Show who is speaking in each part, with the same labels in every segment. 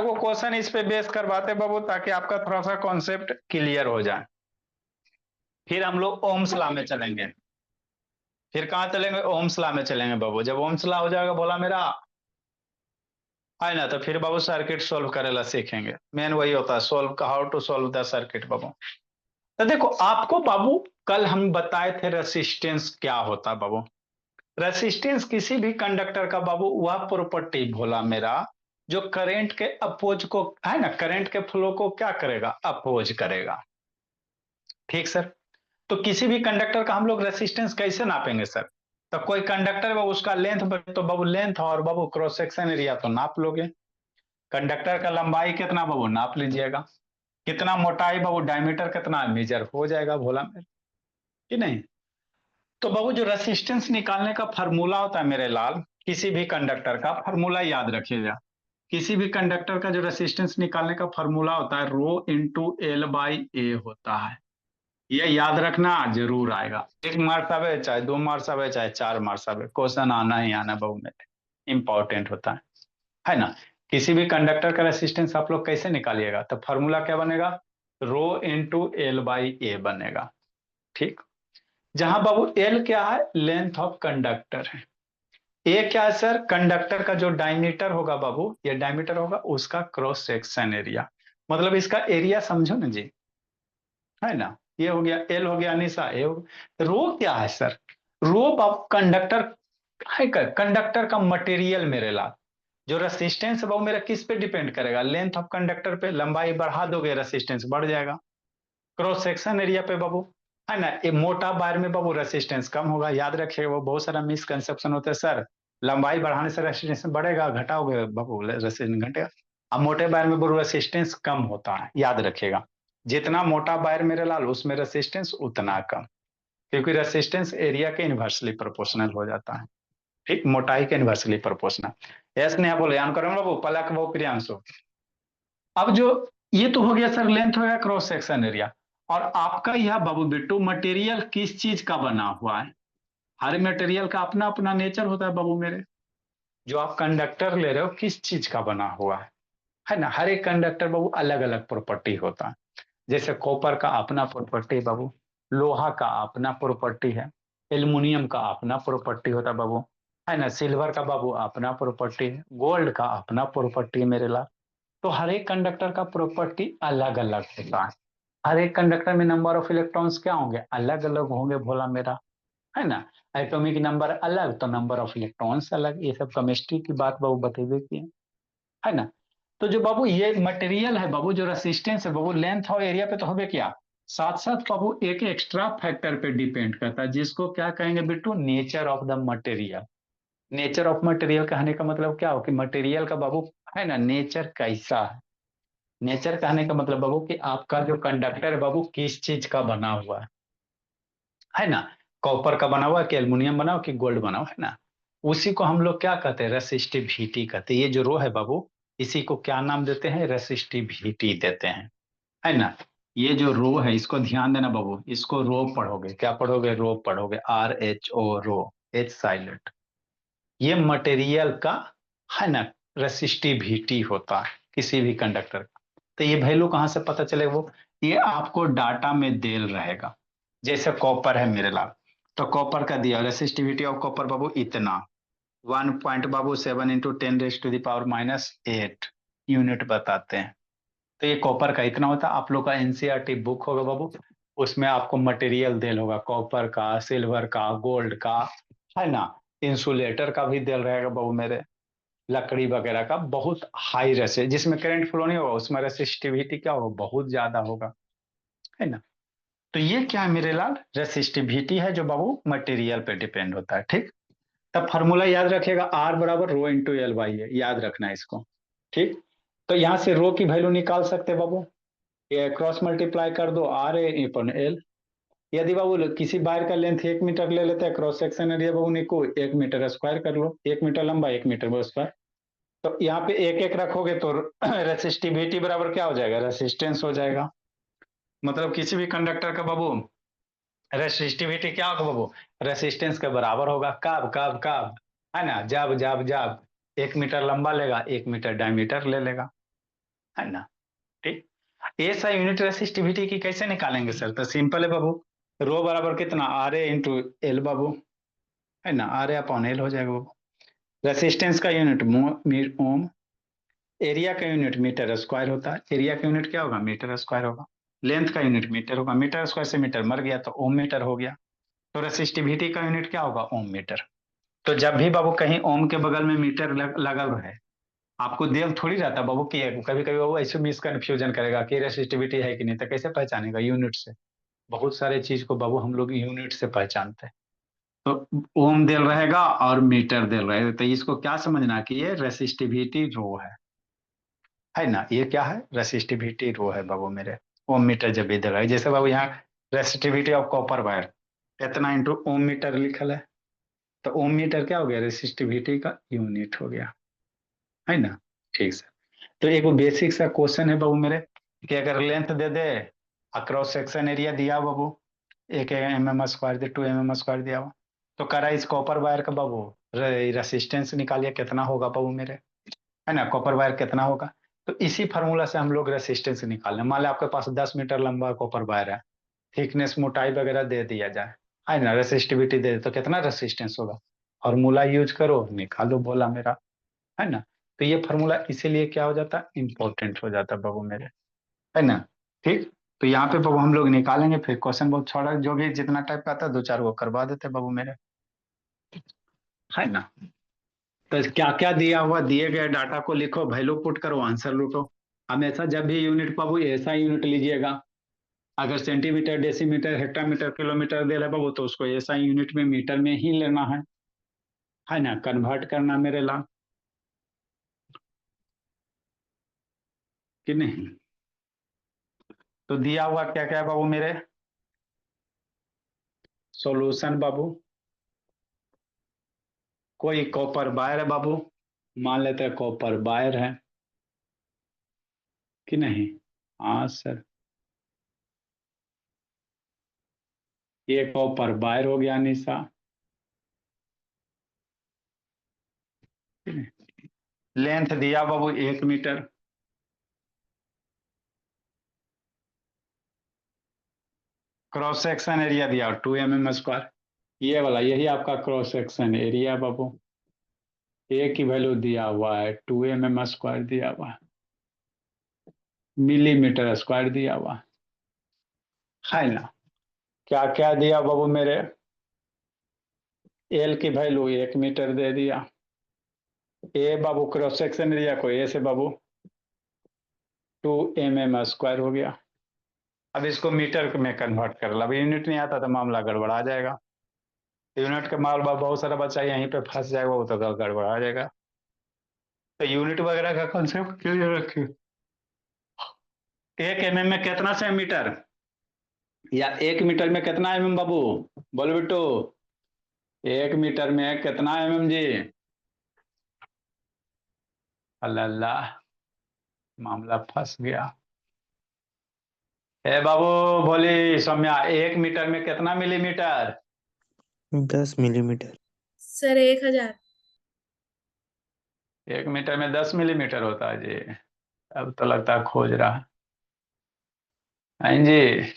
Speaker 1: वो क्वेश्चन इस पे बेस करवाते बाबू ताकि आपका थोड़ा सा कॉन्सेप्ट क्लियर हो जाए। फिर हम लोग ओम्स लॉ में चलेंगे। फिर कहाँ चलेंगे? ओम्स लॉ में चलेंगे बाबू। जब ओम्स लॉ हो जाएगा बोला मेरा, है ना, तो फिर बाबू सर्किट सोल्व करेला सीखेंगे। मेन वही होता है, solve how to solve the circuit बाबू। तो देखो आपको बाबू, कल हम बताए थे रेसिस्टेंस क्या होता है बाबू। रेसिस्टेंस किसी भी कंडक्टर का बाबू वह प्रॉपर्टी भोला मेरा जो करंट के अपोज को, है ना, करंट के फ्लो को क्या करेगा? अपोज करेगा। ठीक सर। तो किसी भी कंडक्टर का हम लोग रेसिस्टेंस कैसे नापेंगे सर? तो कोई कंडक्टर है उसका लेंथ, तो बाबू लेंथ और बाबू क्रॉस सेक्शन एरिया तो नाप लोगे। कंडक्टर का लंबाई कितना बाबू नाप लीजिएगा। कितना मोटाई बाबू, डायमीटर कितना मेजर हो जाएगा भोला मेरा, कि नहीं? तो बाबू जो रेसिस्टेंस निकालने का फार्मूला होता है मेरे लाल, किसी भी कंडक्टर का फार्मूला याद रखिएगा। किसी भी कंडक्टर का जो रेसिस्टेंस निकालने का फार्मूला होता है रो इंटू एल बाई ए होता है। ये याद रखना, जरूर आएगा। एक मार्क्स आवे चाहे 2 मार्क्स आवे चाहे 4 मार्क्स आवे, क्वेश्चन आना ही आना बाबू मेरे, इंपॉर्टेंट होता है ना। किसी भी कंडक्टर का रेसिस्टेंस आप लोग कैसे निकालिएगा? तो फॉर्मूला क्या बनेगा? रो इंटू एल बाई ए बनेगा। ठीक। जहां बाबू एल क्या है? लेंथ ऑफ कंडक्टर है। ए क्या है सर? कंडक्टर का जो डायमीटर होगा बाबू, ये डायमीटर होगा उसका क्रॉस सेक्शन एरिया। मतलब इसका एरिया समझो ना जी, है ना। ये हो गया एल, हो गया निशा ए हो गया। रो क्या है सर? रो बाबू कंडक्टर है, कंडक्टर का मटेरियल मेरे लाल। जो रेसिस्टेंस है वो मेरा किस पे डिपेंड करेगा? लेंथ ऑफ कंडक्टर पे। लंबाई बढ़ा दोगे रेसिस्टेंस बढ़ जाएगा। क्रॉस सेक्शन एरिया पे बाबू, है ना, ये मोटा वायर में बाबू रेसिस्टेंस कम होगा। याद रखिएगा, वो बहुत सारा मिसकंसेप्शन होता है सर। लंबाई बढ़ाने से रेसिस्टेंस बढ़ेगा, घटाओगे बाबू रेसिस्टेंस घटेगा। अब मोटे वायर में बाबू रेसिस्टेंस कम होता है, याद रखिएगा। जितना मोटा वायर मेरे लाल उसमें रेसिस्टेंस उतना कम, क्योंकि रेसिस्टेंस एरिया के इन्वर्सली प्रोपोर्शनल हो जाता है। ठीक, मोटाई के इन्वर्सली प्रोपोर्शनल। यस नहीं बोले यान करो बाबू, पलक वो प्रियांशु। अब जो ये तो हो गया सर, लेंथ हो गया, क्रॉस सेक्शन एरिया। और आपका यह बाबू बिट्टू मटेरियल किस चीज का बना हुआ है? हर मटेरियल का अपना अपना नेचर होता है बाबू मेरे। जो आप कंडक्टर ले रहे हो किस चीज का बना हुआ है ना। हर एक कंडक्टर बाबू अलग अलग प्रॉपर्टी होता है। जैसे कॉपर का अपना प्रॉपर्टी बाबू, लोहा का अपना प्रॉपर्टी है, एल्युमिनियम का अपना प्रॉपर्टी होता है बाबू, है ना, सिल्वर का बाबू अपना प्रॉपर्टी है, गोल्ड का अपना प्रॉपर्टी है मेरे लाल। तो हर एक कंडक्टर का प्रॉपर्टी अलग अलग होता है। हर एक कंडक्टर में नंबर ऑफ इलेक्ट्रॉन्स क्या होंगे? अलग अलग होंगे भोला मेरा, है ना। एटॉमिक नंबर अलग तो नंबर ऑफ इलेक्ट्रॉन्स अलग। ये सब केमिस्ट्री की बात बाबू बतेबे की है ना। तो जो बाबू ये मटेरियल है बाबू, जो रेसिस्टेंस है बाबू, लेंथ और एरिया पे तो हो क्या, साथ साथ बाबू एक एक्स्ट्रा फैक्टर पे डिपेंड करता है, जिसको क्या कहेंगे Bittu? Nature of the material. Nature of material कहने का मतलब क्या हो कि मटेरियल का बाबू, है ना, नेचर कैसा है। नेचर कहने का मतलब बाबू कि आपका जो कंडक्टर है बाबू किस चीज का बना हुआ है ना। कॉपर का बना हुआ कि एल्युमिनियम बना हुआ कि गोल्ड बना हुआ, है ना। उसी को हम लोग क्या कहते हैं? रेसिस्टिविटी कहते हैं। ये जो रो है बाबू, इसी को क्या नाम देते हैं? रेसिस्टिविटी देते हैं, है ना। ये जो रो है इसको ध्यान देना बाबू, इसको रो पढ़ोगे, क्या पढ़ोगे? रो पढ़ोगे, RHO, रो, एच साइलेंट। ये मटेरियल का, है ना, रेसिस्टिविटी होता है किसी भी कंडक्टर का। तो ये वैल्यू कहाँ से पता चलेगा वो? ये आपको डाटा में देल रहेगा। जैसे कॉपर है मेरे लाल, तो कॉपर का दिया रेसिस्टिविटी ऑफ कॉपर बाबू इतना, 1 बाबू 7 × 10⁻⁸ यूनिट बताते हैं। तो ये कॉपर का इतना होता है। आप लोग का एनसीईआरटी बुक होगा बाबू, उसमें आपको मटेरियल देल होगा, कॉपर का, सिल्वर का, गोल्ड का, है ना, इंसुलेटर का भी देल रहेगा बाबू मेरे, लकड़ी वगैरह का। बहुत हाई रेसे जिसमें करंट फ्लो नहीं होगा उसमें रेसिस्टिविटी क्या होगा? बहुत ज्यादा होगा, है ना। तो ये क्या है मेरे लाल? रेसिस्टिविटी है जो बाबू मटेरियल पे डिपेंड होता है। ठीक। तब फॉर्मूला याद रखिएगा, आर बराबर रो इंटू एल बाई है, याद रखना है इसको। ठीक। तो यहां से रो की वैल्यू निकाल सकते हैं बाबू, ये क्रॉस मल्टीप्लाई कर दो, आर ए अपन एल। यदि बाबू किसी वायर का लेंथ 1 मीटर ले लेते हैं, क्रॉस सेक्शन एरिया बाबू निको 1 मीटर स्क्वायर कर लो, 1 मीटर लंबा 1 मीटर स्क्वायर। तो यहाँ पे एक एक रखोगे तो रेसिस्टिविटी बराबर क्या हो जाएगा? रेसिस्टेंस हो जाएगा। मतलब किसी भी कंडक्टर का बाबू रेसिस्टिविटी क्या होगा बाबू? रेसिस्टेंस के बराबर होगा। कब कब कब, है ना, जब जब जब 1 मीटर लंबा लेगा 1 मीटर डायमीटर ले लेगा। है ना। ठीक, ऐसा यूनिट रेसिस्टिविटी की कैसे निकालेंगे सर? तो सिंपल है बाबू, रो बराबर कितना, आर ए इंटू एल बाबू, है ना, आर ए अपॉन एल हो जाएगा बाबू। रेसिस्टेंस का यूनिट ओम, एरिया का यूनिट मीटर स्क्वायर होता है, एरिया का यूनिट क्या होगा, मीटर स्क्वायर होगा। लेंथ का यूनिट मीटर होगा, मीटर स्क्वायर से मीटर मर गया तो ओम मीटर हो गया। तो रेसिस्टिविटी का यूनिट क्या होगा, ओम मीटर। तो जब भी बाबू कहीं ओम के बगल में मीटर लगा हुआ है, आपको देव थोड़ी रहता बाबू कि कभी कभी बाबू ऐसे मिस कंफ्यूजन करेगा कि रेसिस्टिविटी है कि नहीं, तो कैसे पहचानेगा, यूनिट से। बहुत सारे चीज को बाबू हम लोग यूनिट से पहचानते हैं। तो ओम दिल रहेगा और मीटर दिल रहेगा, तो इसको क्या समझना कि ये रेसिस्टिविटी रो है ना, ये क्या है, रेसिस्टिविटी रो है बाबू मेरे। ओम मीटर जब भी दिल रहा है, जैसे बाबू यहाँ रेसिस्टिविटी ऑफ कॉपर वायर इतना इंटू ओम मीटर लिखल है, तो ओम मीटर क्या हो गया, रेसिस्टिविटी का यूनिट हो गया, है ना। ठीक सर। तो एक बेसिक सा क्वेश्चन है बाबू मेरे, कि अगर लेंथ दे दे, क्रॉस सेक्शन एरिया दिया हो बाबू, 1 mm² दे, 2 mm² दिया हो, तो करा इस कॉपर वायर का बाबू रेसिस्टेंस निकालिए कितना होगा बाबू मेरे, है ना, कॉपर वायर कितना होगा। तो इसी फार्मूला से हम लोग रेसिस्टेंस निकालें। मान लिया आपके पास 10 मीटर लंबा कॉपर वायर है, थिकनेस मोटाई वगैरह दे दिया जाए, है ना, रेसिस्टिविटी दे दे, तो कितना रेसिस्टेंस होगा, फार्मूला यूज करो निकालो, बोला मेरा, है ना। तो ये फार्मूला इसीलिए क्या हो जाता है, इंपॉर्टेंट हो जाता है बाबू मेरे, है ना। ठीक, तो यहाँ पे बाबू हम लोग निकालेंगे, फिर क्वेश्चन बहुत छोड़ा, जो भी जितना टाइप का आता है 2-4 को करवा देते हैं बाबू मेरे, है ना। तो क्या क्या दिया हुआ, दिए गए डाटा को लिखो, वैल्यू पुट करो, आंसर लूटो। हमेशा जब भी यूनिट बाबू ऐसा यूनिट लीजिएगा, अगर सेंटीमीटर, डेसीमीटर, हेक्टामीटर, किलोमीटर दे रहा है बाबू, तो उसको ऐसा यूनिट में, मीटर में ही लेना है ना, कन्वर्ट करना मेरे ला, कि नहीं। तो दिया हुआ क्या क्या है बाबू मेरे, सॉल्यूशन बाबू, कोई कॉपर वायर है बाबू, मान लेते हैं कॉपर वायर है कि नहीं, हाँ सर, ये कॉपर वायर हो गया निशा, लेंथ दिया बाबू 1 मीटर, क्रॉस सेक्शन एरिया दिया 2 mm², ये वाला यही आपका क्रॉस सेक्शन एरिया बाबू, ए की वैल्यू दिया हुआ है 2 mm² दिया हुआ है, मिलीमीटर स्क्वायर दिया हुआ है ना। क्या क्या दिया बाबू मेरे, एल की वैल्यू 1 मीटर दे दिया, ए बाबू क्रॉस सेक्शन एरिया को ए से बाबू 2 mm² हो गया। अब इसको मीटर में कन्वर्ट कर लो, अब यूनिट नहीं आता तो मामला गड़बड़ा जाएगा, यूनिट का माल बहुत सारा बच्चा यहीं पे फंस जाएगा, वो तो गड़बड़ा जाएगा। तो यूनिट वगैरह का कॉन्सेप्ट क्लियर रखिए। 1 mm में कितना सेंटीमीटर, या 1 मीटर में कितना बाबू, बोल बिट्टू, 1 मीटर में कितना जी, अल्लाह, मामला फंस गया। ए बाबू, बोली सौम्या, 1 मीटर में कितना मिलीमीटर,
Speaker 2: 10 मिलीमीटर।
Speaker 3: सर 1000।
Speaker 1: 1 मीटर में 10 मिलीमीटर होता है जी, अब तो लगता है खोज रहा है जी।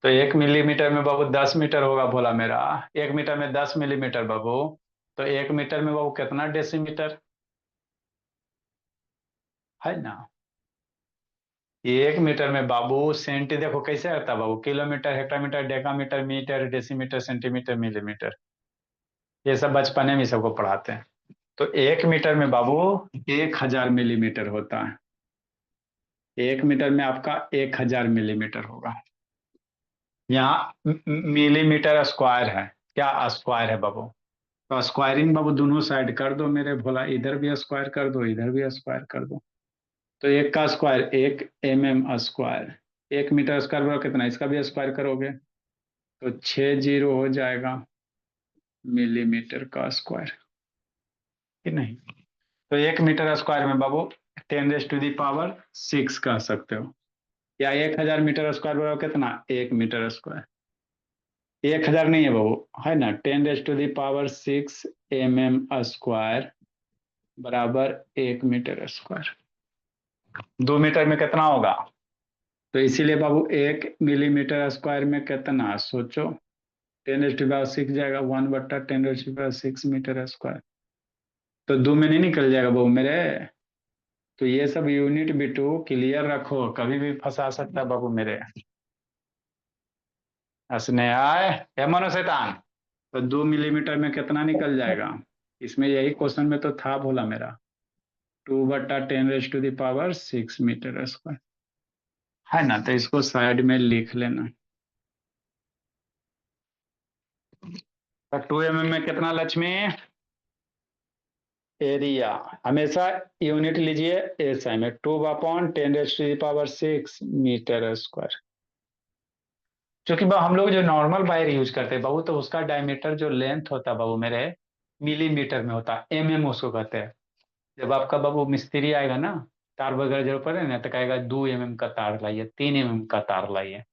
Speaker 1: तो 1 मिलीमीटर में बाबू 10 मीटर होगा, बोला मेरा, 1 मीटर में 10 मिलीमीटर बाबू, तो 1 मीटर में बाबू कितना डेसीमीटर, है ना। 1 मीटर में बाबू सेंटी, देखो कैसे आता है बाबू, kilometre, hectometre, decametre, metre, decimetre, centimetre, millimetre, ये सब बचपने में सबको पढ़ाते हैं। तो 1 मीटर में बाबू 1000 मिलीमीटर होता है, 1 मीटर में आपका 1000 मिलीमीटर होगा। यहाँ मिलीमीटर स्क्वायर है, क्या स्क्वायर है बाबू, तो स्क्वायरिंग बाबू दोनों साइड कर दो मेरे भोला, इधर भी स्क्वायर कर दो, इधर भी स्क्वायर कर दो, तो एक का स्क्वायर 1 mm², 1 मीटर² बराबर कितना, इसका भी स्क्वायर करोगे तो 60 हो जाएगा मिलीमीटर का स्क्वायर, कि नहीं। तो 1 मीटर² में बाबू 10⁻⁶ कह सकते हो, या 1000 मीटर² बराबर कितना, 1 मीटर², 1000 नहीं है बाबू, है ना, 10⁻⁶ mm² बराबर 1 मीटर²। 2 मीटर में कितना होगा? तो इसीलिए बाबू 1 मिलीमीटर स्क्वायर में कितना, सोचो। 10⁻6 जाएगा, 1/10⁻6 मीटर स्क्वायर। तो 2 में नहीं निकल जाएगा बाबू मेरे। तो ये सब यूनिट बिटू क्लियर रखो, कभी भी फंसा सकता है बाबू मेरे। हंसने आए या मनो शैतान। तो 2 मिलीमीटर में कितना निकल जाएगा? इसमें यही क्वेश्चन में तो था बोला मेरा, 2/10⁻6 मीटर स्क्वायर, है ना। तो इसको साइड में लिख लेना। तो 2 mm में कितना लक्ष्मी? एरिया हमेशा यूनिट लीजिए एसआई में, 2/10⁻6 मीटर स्क्वायर। क्योंकि हम लोग जो नॉर्मल वायर यूज करते हैं बाबू, तो उसका डायमीटर जो लेंथ होता है बाबू मेरे, मिलीमीटर में होता है, उसको कहते हैं। जब आपका बाबू मिस्त्री आएगा ना, तार वगैरह जरूरत पड़े ना, तो कहेगा 2 mm का तार लाइए, 3 mm का तार लाइए,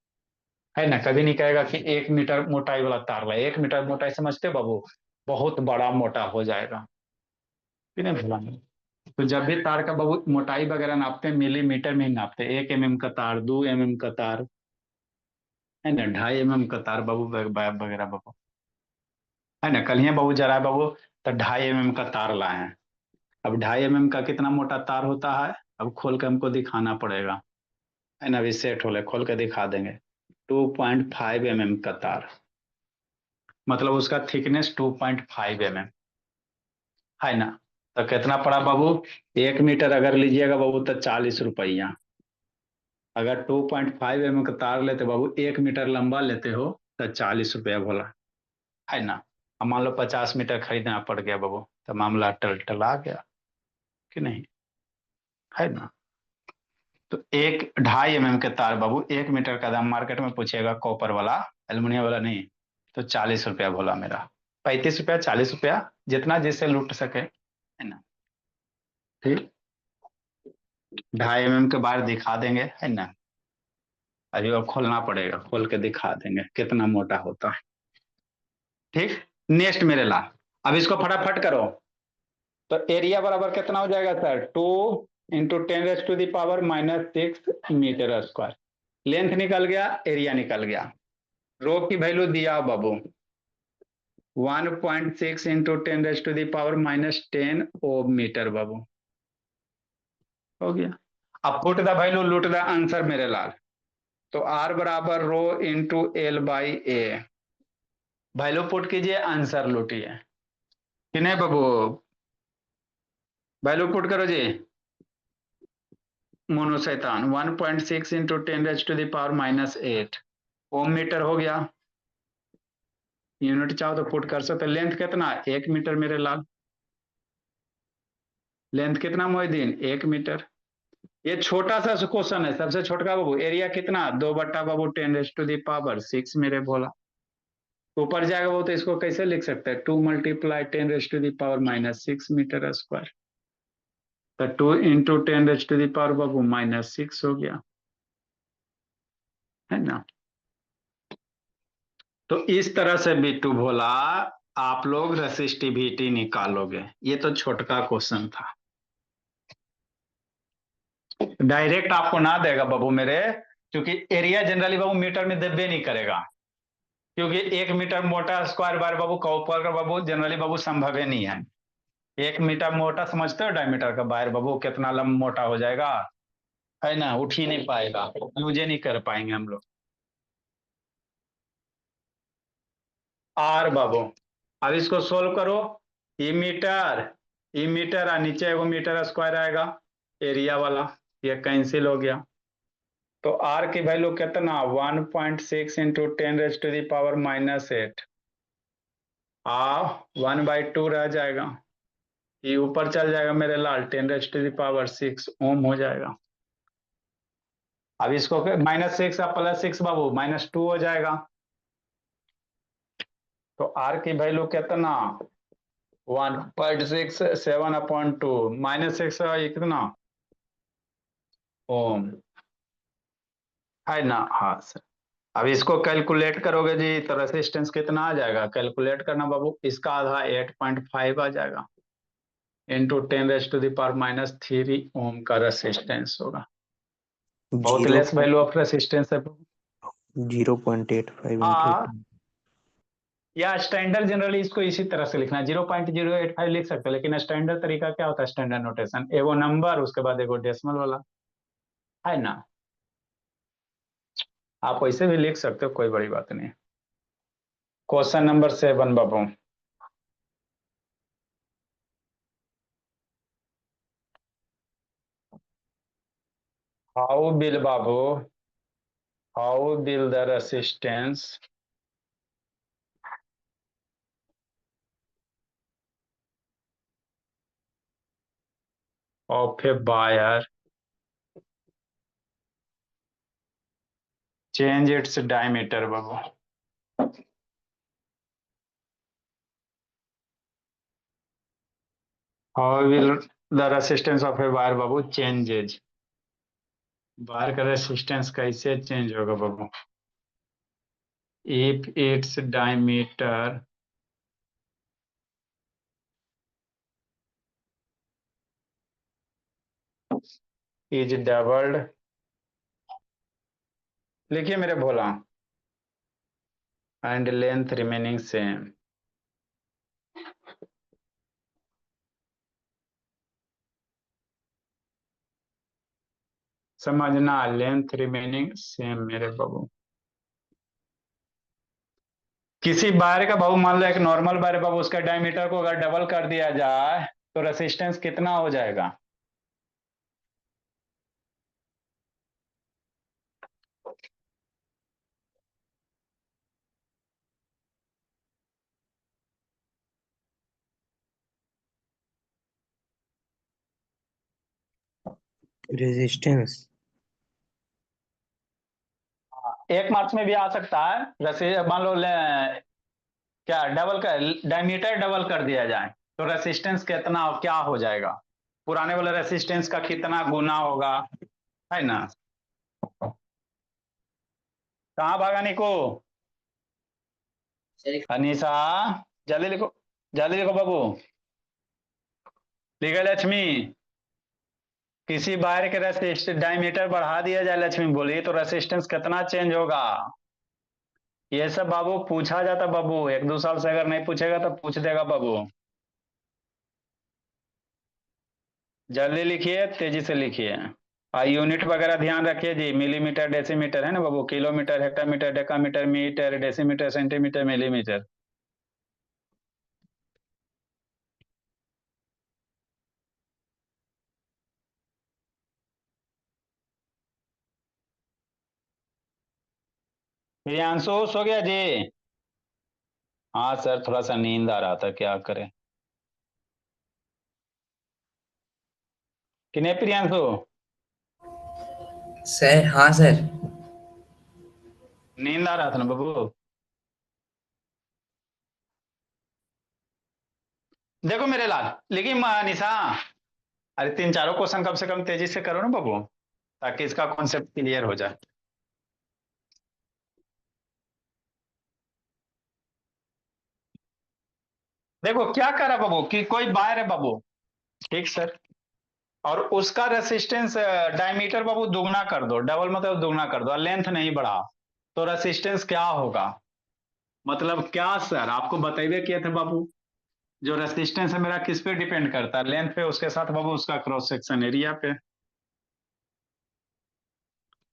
Speaker 1: है ना। कभी नहीं कहेगा कि 1 मीटर मोटाई वाला तार लाइए। 1 मीटर मोटाई समझते हो बाबू, बहुत बड़ा मोटा हो जाएगा, कि नहीं भला। तो जब भी तार का बाबू मोटाई वगैरह नापते हैं, मिलीमीटर में ही नापते हैं। 1 mm का तार, 2 mm का तार, है ना, 2.5 mm का तार बाबू वगैरह बाबू, है ना। कल ही बाबू जरा बाबू, तो 2.5 mm का तार लाए हैं। अब 2.5 mm का कितना मोटा तार होता है? अब खोल के हमको दिखाना पड़ेगा, है ना। अभी सेट हो ले, खोल के दिखा देंगे। 2.5 mm का तार, मतलब उसका थिकनेस 2.5 mm, है ना। तो कितना पड़ा बाबू? 1 मीटर अगर लीजिएगा बाबू तो 40 रुपया। अगर 2.5 mm का तार लेते बाबू, 1 मीटर लंबा लेते हो, तो 40 रुपया बोला, है ना। अब मान लो 50 मीटर खरीदना पड़ गया बाबू, तो मामला टलटला गया, कि नहीं, है ना। तो 1.5 mm के तार बाबू, 1 मीटर का दाम मार्केट में पूछेगा, कॉपर वाला, एल्युमिनियम वाला नहीं, तो 40 रुपया बोला मेरा। 35 रुपया, 40 रुपया, जितना जिससे लूट सके, है ना। ठीक, 2.5 mm के बाहर दिखा देंगे, है ना। अभी अब खोलना पड़ेगा, खोल के दिखा देंगे कितना मोटा होता है। ठीक, नेक्स्ट मेरे ला। अब इसको फटाफट करो। तो एरिया बराबर कितना हो जाएगा सर? 2 × 10⁻⁻6 metre square. लेंथ निकल गया, एरिया निकल गया। रो की वैल्यू दिया बाबू, 1.6 × 10⁻⁻10 ओम मीटर बाबू, हो गया। अब put the value, loot the answer मेरे लाल। तो आर बराबर rho into L by A, value put कीजिए, आंसर लूटिए, कि नहीं बाबू। वैल्यू पुट करो जी। मोनो शैतान 1.6 × 10⁻⁻8 ओम मीटर हो गया। यूनिट चाहो तो पुट कर सकते। लेंथ कितना? 1 मीटर मेरे लाल। लेंथ कितना मोहिदीन? 1 मीटर। ये छोटा सा क्वेश्चन है, सबसे छोटा बाबू। एरिया कितना? 2/10⁻6 मेरे भोला। ऊपर जाएगा वो, तो इसको कैसे लिख सकते हैं? 2 × 10⁻⁻6 मीटर स्क्वायर। तो 2 × 10⁻⁻ बाबू -6 हो गया, है ना। तो इस तरह से बिट्टू भोला आप लोग रेसिस्टिविटी निकालोगे। ये तो छोटका क्वेश्चन था, डायरेक्ट आपको ना देगा बाबू मेरे, क्योंकि एरिया जनरली बाबू मीटर में देबे नहीं करेगा, क्योंकि 1 मीटर मोटा स्क्वायर बार बाबू कॉपर का बाबू जनरली बाबू संभव ही नहीं है। 1 मीटर मोटा समझते हो? डायमीटर का बाहर बाबू कितना लंबा मोटा हो जाएगा, है ना, उठ ही नहीं पाएगा, यूज ही नहीं कर पाएंगे हम लोग। आर बाबू, अब इसको सोल्व करो। ई मीटर और नीचे एगो मीटर स्क्वायर आएगा, एरिया वाला, ये कैंसिल हो गया। तो आर की वैल्यू कितना? 1.6 × 10⁻⁻8 आ 1/2 रह जाएगा। ये ऊपर चल जाएगा मेरे लाल, 10⁻6 ओम हो जाएगा। अब इसको -6 और +6 बाबू -2 हो जाएगा। तो आर की वैल्यू कितना? 1.6 7/2 -6 कितना ओम, है ना। हाँ सर। अब इसको कैलकुलेट करोगे जी, तो रेसिस्टेंस कितना आ जाएगा? कैलकुलेट करना बाबू, इसका आधा 8.5 आ जाएगा। इंटू 10⁻³ ओम का रेसिस्टेंस होगा। बहुत
Speaker 2: zero
Speaker 1: less value of resistance है।
Speaker 2: 0.85 into
Speaker 1: हाँ, या स्टैंडर्ड जनरली इसको इसी तरह से लिखना है, 0.085 लिख सकते हैं, लेकिन स्टैंडर्ड तरीका क्या होता है? स्टैंडर्ड नोटेशन एगो नंबर उसके बाद एगो डेसिमल वाला, है ना? आप वैसे भी लिख सकते हो, कोई बड़ी बात नहीं। क्वेश्चन नंबर 7 बाबू। हाउ विल बाबू, how will the resistance of a wire change its diameter बाबू? How will the resistance of a wire बाबू चेंजेज? वायर का रेसिस्टेंस कैसे चेंज होगा बाबू? If its diameter is doubled, लिखिए मेरे भोला, एंड लेंथ रिमेनिंग सेम। समझना, लेंथ रिमेनिंग सेम मेरे बाबू। किसी वायर का बाबू, मान लो एक नॉर्मल वायर बाबू, उसका डायमीटर को अगर डबल कर दिया जाए तो रेसिस्टेंस कितना हो जाएगा?
Speaker 2: resistance
Speaker 1: एक मार्क्स में भी आ सकता है। मान लो क्या डबल कर, डायमीटर डबल कर दिया जाए तो रेसिस्टेंस कितना क्या हो जाएगा? पुराने वाले रेसिस्टेंस का कितना गुना होगा, है ना? कहाँ भागा निको? अनीसा, जल्दी लिखो, जल्दी लिखो बाबू। लिखा लक्ष्मी। किसी वायर के रेसिस्टेंस डायमीटर बढ़ा दिया जाए लक्ष्मी बोली तो रेसिस्टेंस कितना चेंज होगा? ये सब बाबू पूछा जाता बाबू, 1-2 साल से अगर नहीं पूछेगा तो पूछ देगा बाबू। जल्दी लिखिए, तेजी से लिखिए। यूनिट वगैरह ध्यान रखिए जी, मिलीमीटर डेसीमीटर है ना बाबू, kilometre hectometre decametre metre decimetre centimetre millimetre. Priyanshu सो गया जी? हाँ सर, थोड़ा सा नींद आ रहा था, क्या करें। कि नहीं प्रियांशु?
Speaker 3: सर हाँ सर।
Speaker 1: नींद आ रहा था ना बाबू? देखो मेरे लाल, लेकिन निशा, अरे 3-4 क्वेश्चन कम से कम तेजी से करो ना बाबू, ताकि इसका कॉन्सेप्ट क्लियर हो जाए। देखो क्या कर रहा बाबू कि कोई वायर है बाबू, ठीक सर, और उसका रेसिस्टेंस डायमीटर बाबू दुगना कर दो, डबल मतलब दुगना कर दो, लेंथ नहीं बढ़ा, तो रेसिस्टेंस क्या होगा? मतलब क्या सर, आपको बताइए किए थे बाबू, जो रेसिस्टेंस है मेरा किस पे डिपेंड करता है? लेंथ पे, उसके साथ बाबू उसका क्रॉस सेक्शन एरिया पे,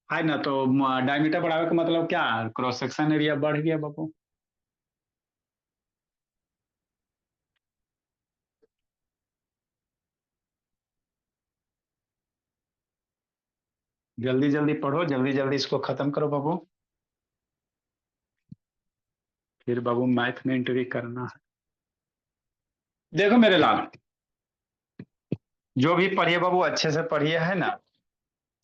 Speaker 1: है ना? तो डायमीटर बढ़ावे का मतलब क्या? क्रॉस सेक्शन एरिया बढ़ गया बाबू। जल्दी जल्दी पढ़ो, जल्दी जल्दी इसको खत्म करो बाबू, फिर बाबू मैथ में एंट्री करना है। देखो मेरे लाल, जो भी पढ़िए बाबू अच्छे से पढ़िए, है ना?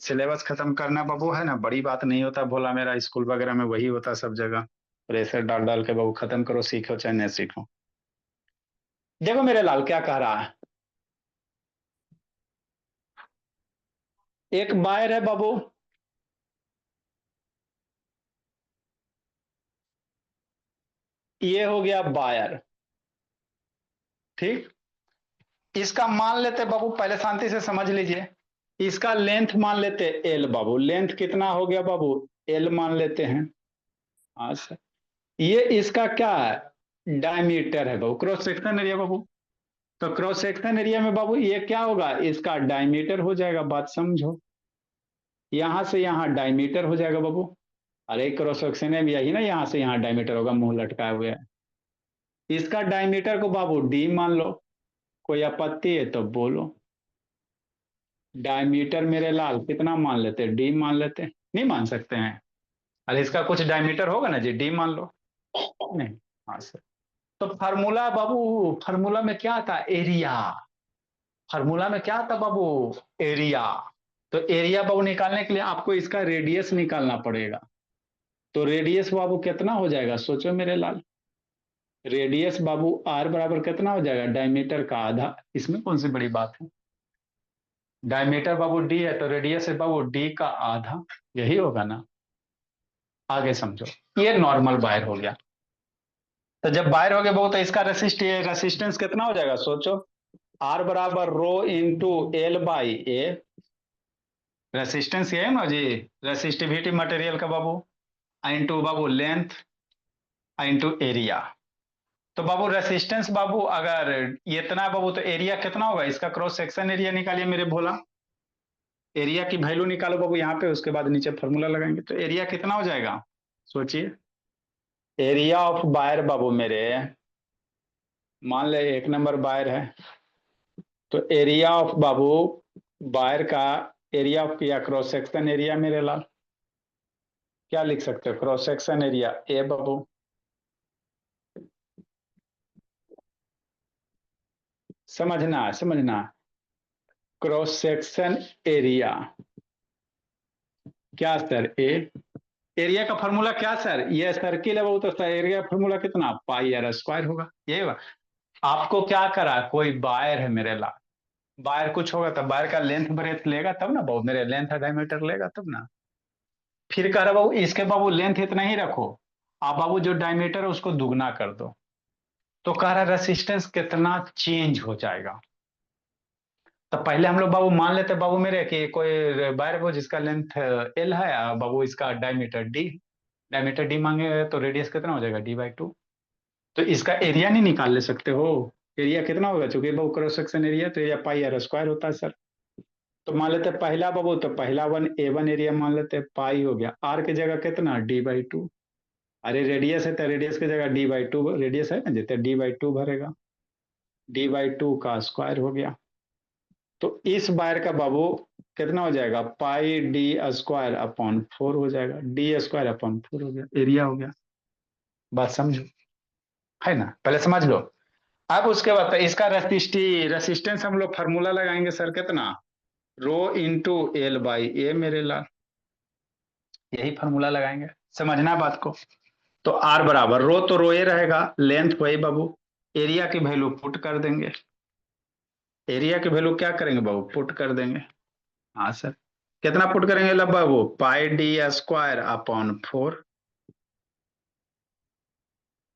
Speaker 1: सिलेबस खत्म करना बाबू, है ना? बड़ी बात नहीं होता भोला, मेरा स्कूल वगैरह में वही होता सब जगह, प्रेशर डाल डाल के बाबू खत्म करो, सीखो चाहे नहीं सीखो। देखो मेरे लाल क्या कह रहा है, एक वायर है बाबू, ये हो गया वायर, ठीक। इसका मान लेते बाबू, पहले शांति से समझ लीजिए। इसका लेंथ मान लेते एल बाबू, लेंथ कितना हो गया बाबू, एल मान लेते हैं। हाँ सर, ये इसका क्या है, डायमीटर है बाबू, क्रॉस सेक्शन एरिया बाबू। तो क्रॉस सेक्शन एरिया में बाबू ये क्या होगा, इसका डायमीटर हो जाएगा, बात समझो। यहां से यहां डायमीटर हो जाएगा बाबू। अरे क्रॉस सेक्शन में यही ना, यहां से यहां डायमीटर होगा, मुंह लटकाए हुए है। इसका डायमीटर को बाबू डी मान लो, कोई आपत्ति है तो बोलो। डायमीटर मेरे लाल कितना मान लेते, डी मान लेते, नहीं मान सकते हैं। अरे इसका कुछ डायमीटर होगा ना जी, डी मान लो। नहीं, हाँ सर। तो फार्मूला बाबू, फार्मूला में क्या था, एरिया। फार्मूला में क्या था बाबू, एरिया। तो एरिया बाबू निकालने के लिए आपको इसका रेडियस निकालना पड़ेगा। तो रेडियस बाबू कितना हो जाएगा, सोचो मेरे लाल। रेडियस बाबू आर बराबर कितना हो जाएगा, डायमीटर का आधा। इसमें कौन सी बड़ी बात है, डायमीटर बाबू डी है तो रेडियस है बाबू डी का आधा, यही होगा ना। आगे समझो, ये नॉर्मल वायर हो गया। तो जब वायर हो गया बाबू तो इसका रेसिस्टेंस कितना हो जाएगा, सोचो। आर बराबर rho into L by A, resistance ये है ना जी, रेसिस्टिविटी मटेरियल का बाबू, इंटू बाबू लेंथ, इंटू एरिया। तो बाबू रेसिस्टेंस बाबू अगर ये इतना बाबू तो एरिया कितना होगा, इसका क्रॉस सेक्शन एरिया निकालिए मेरे भोला। एरिया की वैल्यू निकालो बाबू यहाँ पे, उसके बाद नीचे फॉर्मूला लगाएंगे। तो एरिया कितना हो जाएगा, सोचिए। एरिया ऑफ वायर बाबू मेरे, मान ले 1 नंबर वायर है, तो एरिया ऑफ बाबू वायर का, एरिया ऑफ या क्रॉस सेक्शन एरिया मेरे लाल, क्या लिख सकते हो, क्रॉस सेक्शन एरिया ए बाबू। समझना समझना, क्रॉस सेक्शन एरिया क्या सर, ए। एरिया का फॉर्मूला क्या सर, ये सर्किल है वो, तो सर एरिया फॉर्मूला कितना, पाई आर स्क्वायर होगा, यही होगा। आपको क्या करा, कोई वायर है मेरे ला, वायर कुछ होगा तब वायर का लेंथ ब्रेथ लेगा तब ना बाबू, मेरे लेंथ डायमीटर लेगा तब ना। फिर कह रहा बाबू इसके बाबू लेंथ इतना ही रखो, आप बाबू जो डायमीटर है उसको दुगना कर दो। तो कह रहा रेसिस्टेंस कितना चेंज हो जाएगा। तो पहले हम लोग बाबू मान लेते बाबू मेरे कि कोई वायर हो जिसका लेंथ एल है, बाबू इसका डायमीटर डी, डायमीटर डी मांगे तो रेडियस कितना हो जाएगा, डी/2। तो इसका एरिया नहीं निकाल ले सकते हो, एरिया कितना होगा, चूंकि बाबू क्रॉस सेक्शन एरिया तो एरिया पाई आर स्क्वायर होता है सर। तो मान लेते पहला बाबू, तो पहला वन A1 एरिया मान लेते, पाई हो गया, आर की जगह कितना, डी/2। अरे रेडियस है तो रेडियस की जगह डी/2, रेडियस है ना जितने डी/2 भरेगा, डी/2 का स्क्वायर हो गया। तो इस वायर का बाबू कितना हो जाएगा, पाई डी स्क्वायर अपॉन 4 हो जाएगा, डी स्क्वायर अपॉन 4 हो गया, एरिया हो गया। बात समझो, है ना, पहले समझ लो। अब उसके बाद इसका रेसिस्टेंस हम लोग फार्मूला लगाएंगे सर, कितना, रो इंटू एल बाई ए मेरे लाल, यही फार्मूला लगाएंगे, समझना बात को। तो आर बराबर रो, तो रो ए रहेगा, लेंथ वही बाबू, एरिया की वैल्यू पुट कर देंगे। एरिया की वैल्यू क्या करेंगे बाबू, पुट कर देंगे। हाँ सर, कितना पुट करेंगे लब बाबू, पाई डी स्क्वायर अपॉन 4।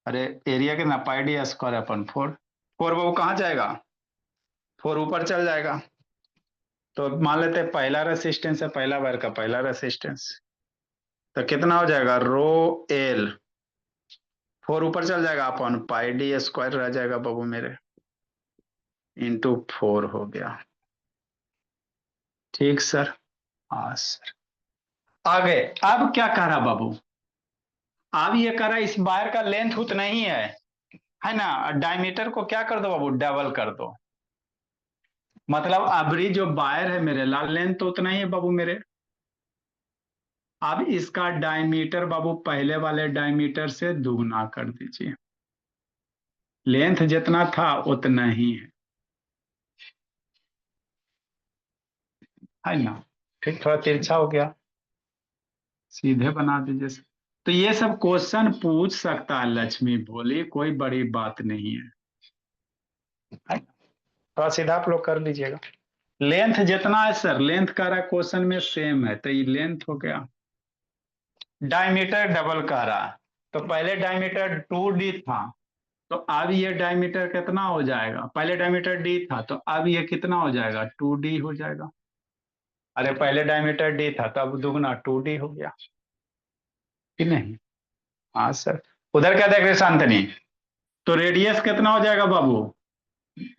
Speaker 1: अरे एरिया कितना, पाई डी स्क्वायर अपॉन 4। 4 बाबू कहाँ जाएगा, 4 ऊपर चल जाएगा। तो मान लेते हैं पहला रेसिस्टेंस है, पहला वायर का पहला रेसिस्टेंस, तो कितना हो जाएगा, रो एल, 4 ऊपर चल जाएगा अपॉन पाई डी स्क्वायर रह जाएगा बाबू मेरे, इंटू 4 हो गया। ठीक सर, हाँ सर। आगे अब क्या कह रहा बाबू, अब ये कह रहा इस वायर का लेंथ उतना ही है ना, डायमीटर को क्या कर दो बाबू, डबल कर दो। मतलब अबरी जो वायर है मेरे लाल, लेंथ तो उतना ही है बाबू मेरे। अब इसका डायमीटर बाबू पहले वाले डायमीटर से दुगना कर दीजिए, लेंथ जितना था उतना ही है ना। ठीक, थोड़ा तिरछा हो गया, सीधे बना दीजिए। तो ये सब क्वेश्चन पूछ सकता है लक्ष्मी भोली, कोई बड़ी बात नहीं है। थोड़ा सीधा आप लोग कर लीजिएगा। लेंथ जितना है सर, लेंथ का रहा क्वेश्चन में सेम है, तो ये लेंथ हो गया। डायमीटर डबल कह रहा, तो पहले डायमीटर 2D था, तो अब ये डायमीटर कितना हो जाएगा, पहले डायमीटर डी था तो अब ये कितना हो जाएगा, 2D हो जाएगा। अरे पहले डायमीटर डी था तो अब दुगना 2D हो गया कि नहीं। हाँ सर। उधर क्या देख रहे शांतनी, तो रेडियस कितना हो जाएगा बाबू,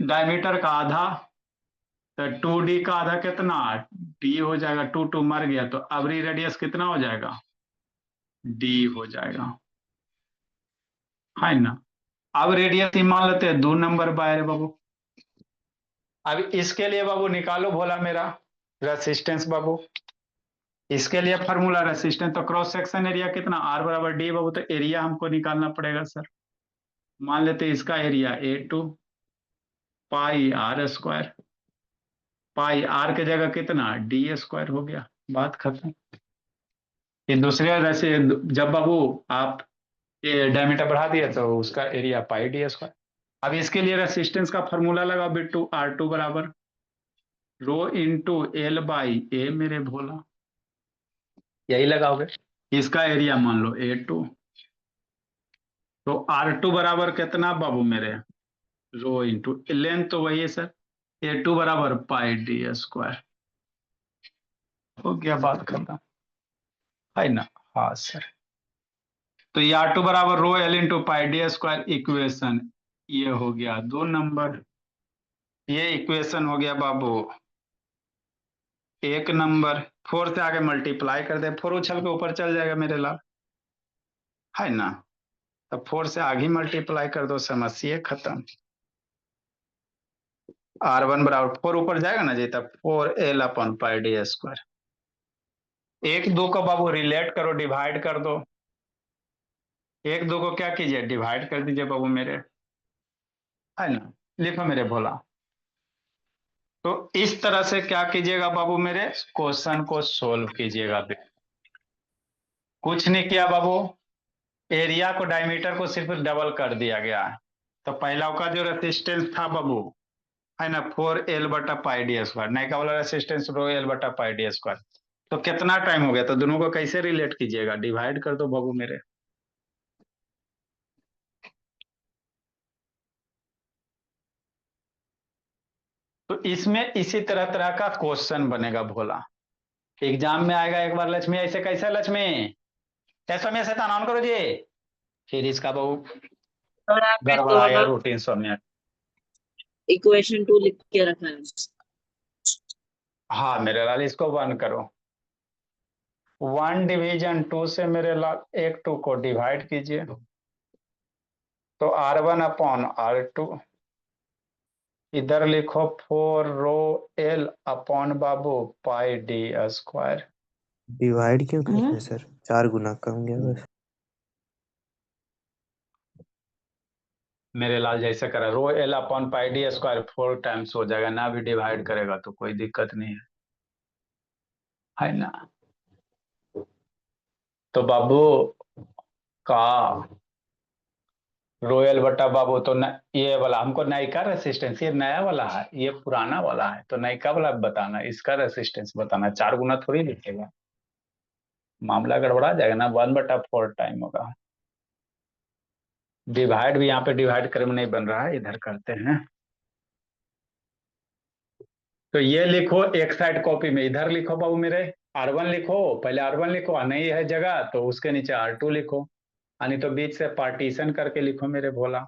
Speaker 1: डायमीटर का आधा, तो 2D का आधा कितना, डी हो जाएगा, 2 मर गया, तो अवरी रेडियस कितना हो जाएगा, डी हो जाएगा, है ना। अब रेडियस ही मान लेते हैं 2 नंबर बाहर बाबू। अब इसके लिए बाबू निकालो भोला मेरा रेसिस्टेंस बाबू, इसके लिए फार्मूला रेसिस्टेंस, तो क्रॉस सेक्शन एरिया कितना, आर बराबर डी बाबू, तो एरिया हमको निकालना पड़ेगा सर। मान लेते हैं इसका area A2 pi R square, pi R के जगह कितना, D² हो गया, बात खत्म। ये दूसरे वैसे जब बाबू आप ये डायमीटर बढ़ा दिया तो उसका एरिया πD²। अब इसके लिए रेसिस्टेंस का फॉर्मूला लगाओ बिट्टू, R2 बराबर रो इंटू एल बाई ए मेरे भोला, यही लगाओगे। इसका एरिया मान लो A2, तो R2 बराबर कितना बाबू मेरे, रो इंटू लेंथ तो वही है सर, A2 बराबर πD², हो गया, बात खत्म, है ना। हाँ सर। तो ये R2 बराबर rho L into πD² equation, ये हो गया 2 नंबर, ये इक्वेशन हो गया बाबू 1 नंबर। 4 से आगे मल्टीप्लाई कर दे, 4 उछल के ऊपर चल जाएगा मेरे लाल, है ना। तो 4 से आगे मल्टीप्लाई कर दो, समस्या खत्म। R1 बराबर 4 ऊपर जाएगा ना जी, तब 4L/πD²। 1 2 को बाबू रिलेट करो, डिवाइड कर दो, 1 2 को क्या कीजिए, डिवाइड कर दीजिए बाबू मेरे, है ना। लिखो मेरे भोला। तो इस तरह से क्या कीजिएगा बाबू मेरे, क्वेश्चन को सोल्व कीजिएगा। कुछ नहीं किया बाबू, एरिया को डायमीटर को सिर्फ डबल कर दिया गया है। तो पहला का जो रेसिस्टेंस था बाबू, है ना, 4L/πD², नहीं का वाला रेसिस्टेंस रो L/πD²। तो कितना टाइम हो गया, तो दोनों को कैसे रिलेट कीजिएगा, डिवाइड कर दो बाबू मेरे। तो इसमें इसी तरह तरह का क्वेश्चन बनेगा भोला, एग्जाम में आएगा एक बार। लक्ष्मी ऐसे कैसे, लक्ष्मी ऐसा में शैतान ऑन करो जी, फिर इसका बाबू
Speaker 3: और आपने
Speaker 1: गड़बड़ाएगा
Speaker 3: दोनों
Speaker 1: रूटीन सब में।
Speaker 3: इक्वेशन 2 लिख के रखा है।
Speaker 1: हाँ मेरे लाल, इसको 1 करो, 1 डिवीजन 2 से मेरे लाल 1 2 को डिवाइड कीजिए, तो R1/R2, इधर लिखो 4ρL बाबू πD²।
Speaker 2: डिवाइड क्यों कर रहे हैं सर, 4 गुना कम गया बस।
Speaker 1: मेरे लाल जैसे करा, ρL/πD² 4 टाइम्स हो जाएगा ना, भी डिवाइड करेगा तो कोई दिक्कत नहीं है ना। तो बाबू का रोयल बटा बाबू, तो ये वाला हमको नयका रेसिस्टेंस, ये नया वाला है, ये पुराना वाला है, तो नयका वाला बताना, इसका रेसिस्टेंस बताना, 4 गुना थोड़ी लिखेगा, मामला गड़बड़ा जाएगा ना। 1/4 टाइम होगा। डिवाइड भी यहाँ पे डिवाइड करे में नहीं बन रहा है, इधर करते हैं। तो ये लिखो एक साइड कॉपी में, इधर लिखो बाबू मेरे R1 लिखो, पहले R1 लिखो, नहीं है जगह तो उसके नीचे R2 लिखो, यानी तो बीच से पार्टीशन करके लिखो मेरे भोला,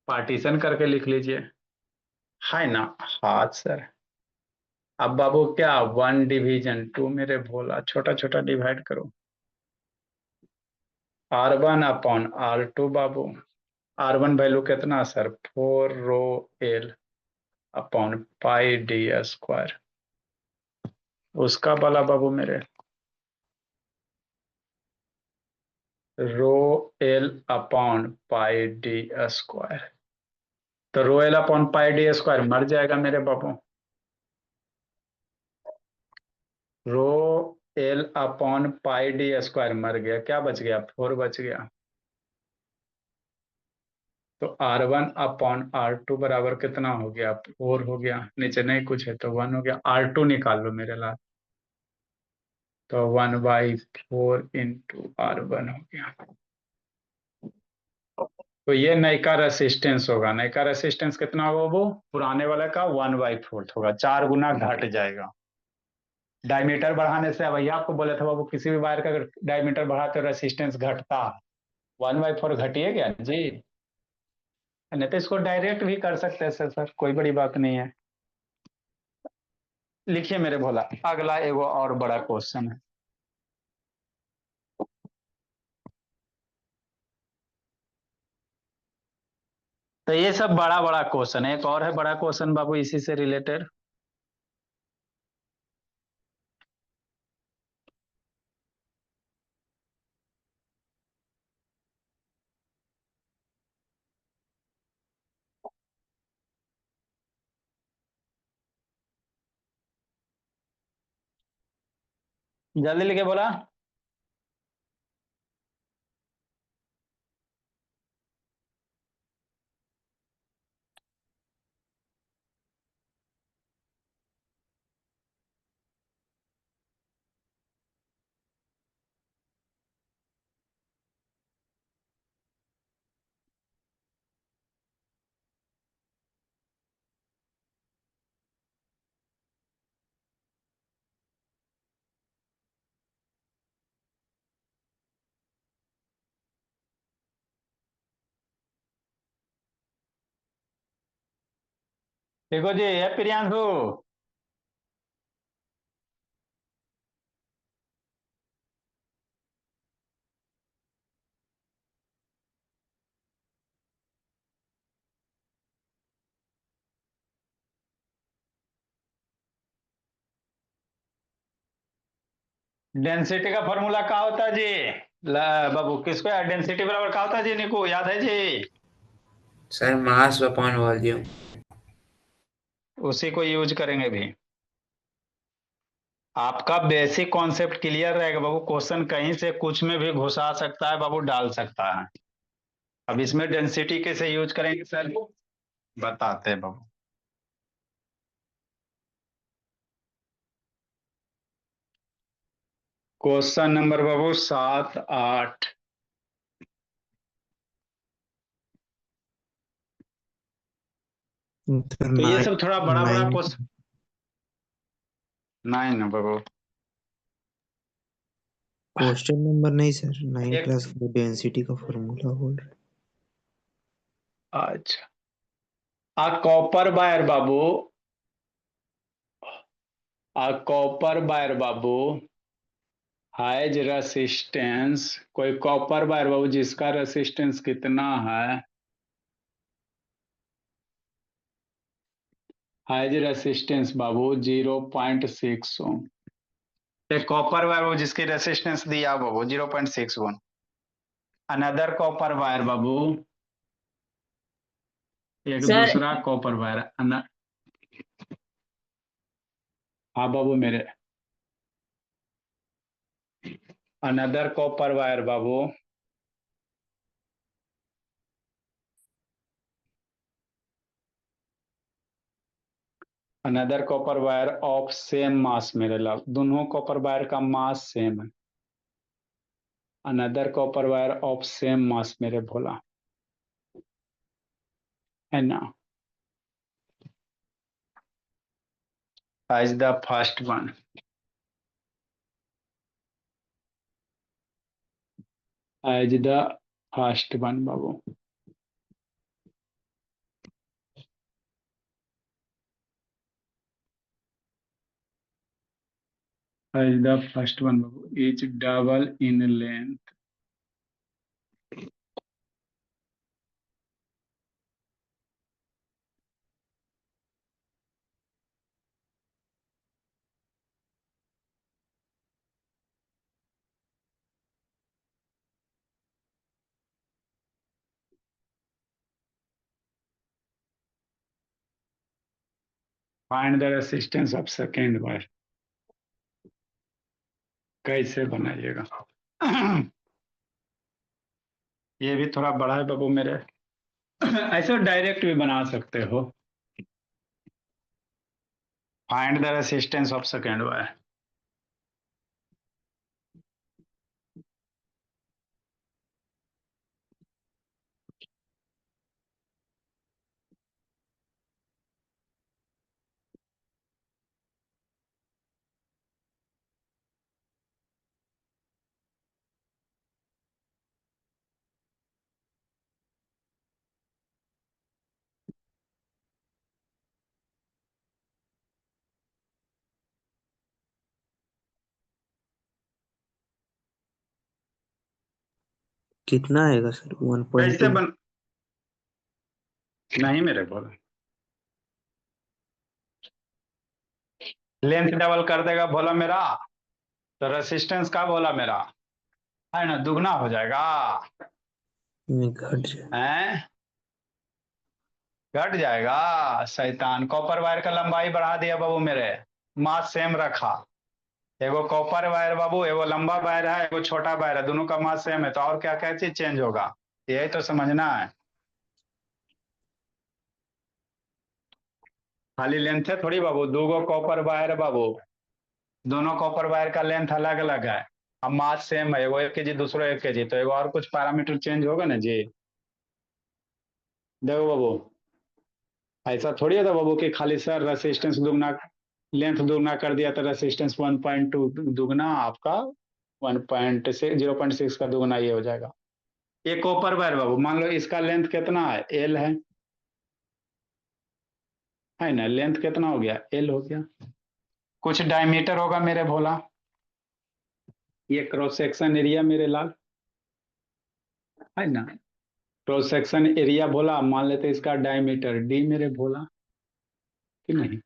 Speaker 1: पार्टीशन करके लिख लीजिए, है ना। हाँ सर। अब बाबू क्या, 1 डिवीजन 2 मेरे भोला, छोटा छोटा डिवाइड करो, R1/R2 बाबू, R1 वैल्यू कितना सर, 4ρL/πD², उसका वाला बाबू मेरे ρL/πD², तो ρL/πD² मर जाएगा मेरे बाबू, ρL/πD² मर गया, क्या बच गया, 4 बच गया। तो R1/R2 बराबर कितना हो गया, 4 हो गया, नीचे नहीं कुछ है तो 1 हो गया। R2 निकाल लो मेरे लाल, तो 1/4 इंटू R1 हो गया। तो ये नई का रेसिस्टेंस होगा, नई का रेसिस्टेंस कितना होगा वो पुराने वाले का 1/4 होगा, 4 गुना घट जाएगा। डायमीटर बढ़ाने से भैया आपको बोले थे बाबू किसी भी वायर का अगर डायमीटर बढ़ाते हो रेसिस्टेंस घटता, 1/4 घटिए क्या जी। नहीं तो इसको डायरेक्ट भी कर सकते हैं सर, कोई बड़ी बात नहीं है। लिखिए मेरे भोला, अगला एगो और बड़ा क्वेश्चन है। तो ये सब बड़ा बड़ा क्वेश्चन है, एक और है बड़ा क्वेश्चन बाबू इसी से रिलेटेड। जल्दी लिखे बोला। देखो जी ये प्रियांशु, डेंसिटी का फॉर्मूला क्या होता है जी। बाबू किसको यार, डेंसिटी बराबर क्या होता है जी, निको याद है जी।
Speaker 4: Sir mass upon volume.
Speaker 1: उसी को यूज करेंगे भी। आपका बेसिक कॉन्सेप्ट क्लियर रहेगा बाबू, क्वेश्चन कहीं से कुछ में भी घुसा सकता है बाबू, डाल सकता है। अब इसमें डेंसिटी कैसे यूज करेंगे सर, बताते हैं बाबू। क्वेश्चन नंबर बाबू 7, 8।
Speaker 2: सर
Speaker 1: तो ये सब थोड़ा बड़ा बड़ा
Speaker 2: 9
Speaker 1: क्वेश्चन। 9 बाबू।
Speaker 2: क्वेश्चन नंबर नहीं सर, 9
Speaker 1: एक
Speaker 2: प्लस डेंसिटी का फॉर्मूला बोल रहे।
Speaker 1: अच्छा, a copper wire बाबू, a copper wire बाबू हाइज रेसिस्टेंस, कोई कॉपर वायर बाबू जिसका रेसिस्टेंस कितना है, हाइज रेसिस्टेंस बाबू 0.6 ओम। एक कॉपर वायर बाबू जिसकी रेसिस्टेंस दिया बाबू 0.61। अनदर कॉपर वायर बाबू, एक
Speaker 3: सर
Speaker 1: दूसरा कॉपर वायर हाँ बाबू मेरे, another copper wire Babu, another copper wire of same mass मेरे लव, दोनों कॉपर वायर का मास सेम है। Another copper wire of same mass मेरे भोला, है ना। as the first one, as the first one Babu, as the first one Babu is double in length, find the resistance of second wire। कैसे बनाइएगा ये भी थोड़ा बड़ा है बाबू मेरे ऐसे डायरेक्ट भी बना सकते हो। Find the resistance of second wire.
Speaker 2: कितना आएगा सर?
Speaker 1: कैसे
Speaker 2: 1.2?
Speaker 1: बन नहीं मेरे बोला, लेंथ डबल कर देगा बोला मेरा, तो रेसिस्टेंस का बोला मेरा, है ना, दुगना हो जाएगा।
Speaker 2: में घट जाए।
Speaker 1: हैं, घट जाएगा। शैतान, कॉपर वायर का लंबाई बढ़ा दिया बाबू मेरे, मास सेम रखा। एगो कॉपर वायर बाबू, एगो लंबा वायर है, एगो छोटा वायर है, दोनों का मास सेम है, तो और क्या क्या चीज चेंज होगा, यही तो समझना है। खाली लेंथ है थोड़ी बाबू, दो गो कॉपर वायर बाबू, दोनों कॉपर वायर का लेंथ अलग अलग है, अब मास सेम है, एगो 1 kg दूसरा 1 kg, तो एगो और कुछ पैरामीटर चेंज होगा ना जी। देखो बाबू, ऐसा थोड़ी है था बाबू कि खाली सर रेसिस्टेंस दुगना, लेंथ दुगना कर दिया तो रेसिस्टेंस 1.2 दुगना आपका 0.6 का दुगना ये हो जाएगा। ये कॉपर वायर बाबू, मान लो इसका लेंथ कितना है, एल है ना, लेंथ कितना हो गया, एल हो गया, कुछ डायमीटर होगा मेरे भोला, ये क्रॉस सेक्शन एरिया मेरे लाल, है ना, क्रॉस सेक्शन एरिया भोला, मान लेते इसका डायमीटर डी मेरे भोला, कि नहीं,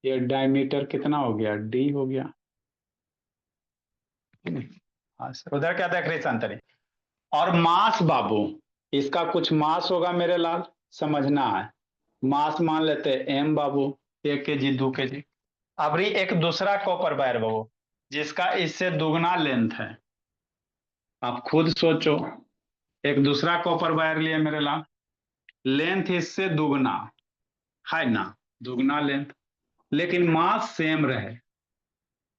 Speaker 1: ये डायमीटर कितना हो गया, डी हो गया, कि नहीं। हाँ सर, उधर क्या देख रही संतरी, और मास बाबू, इसका कुछ मास होगा मेरे लाल, समझना है, मास मान लेते एम बाबू, 1 kg 2 kg। अब रही एक दूसरा कॉपर वायर बाबू, जिसका इससे दुगना लेंथ है, आप खुद सोचो, एक दूसरा कॉपर वायर लिए मेरे लाल, लेंथ इससे दुगना, है ना, दुगना लेंथ, लेकिन मास सेम रहे,